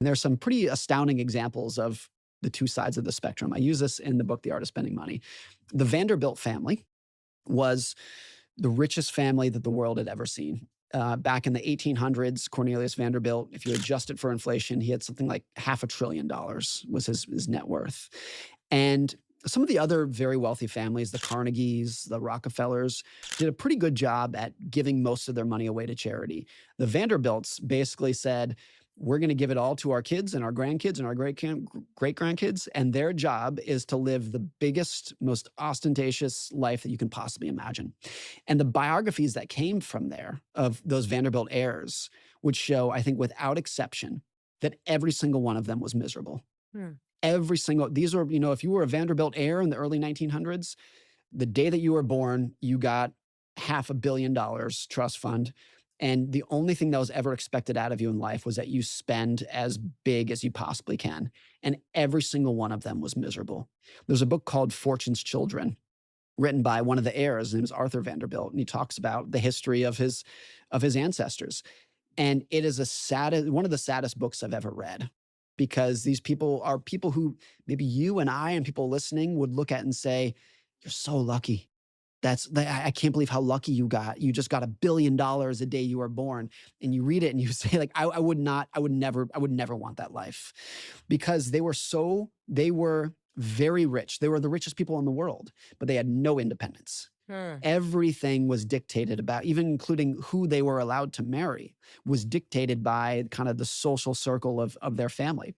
And there's some pretty astounding examples of the two sides of the spectrum. I use this in the book, The Art of Spending Money. The Vanderbilt family was the richest family that the world had ever seen. Back in the 1800s, Cornelius Vanderbilt, if you adjust it for inflation, he had something like $500 billion was his net worth. And some of the other very wealthy families, the Carnegies, the Rockefellers, did a pretty good job at giving most of their money away to charity. The Vanderbilts basically said, we're going to give it all to our kids and our grandkids and our great grandkids. And their job is to live the biggest, most ostentatious life that you can possibly imagine. And the biographies that came from there of those Vanderbilt heirs would show, I think, without exception, that every single one of them was miserable. Hmm. Every single, these are, if you were a Vanderbilt heir in the early 1900s, the day that you were born, you got $500 million trust fund. And the only thing that was ever expected out of you in life was that you spend as big as you possibly can. And every single one of them was miserable. There's a book called Fortune's Children, written by one of the heirs. His name is Arthur Vanderbilt. And he talks about the history of his ancestors. And it is one of the saddest books I've ever read, because these people are people who maybe you and I and people listening would look at and say, you're so lucky. I can't believe how lucky you got. You just got $1 billion the day you were born. And you read it and you say, like, I would never want that life, because they were very rich. They were the richest people in the world, but they had no independence. Hmm. Everything was dictated about, even including who they were allowed to marry, was dictated by kind of the social circle of their family.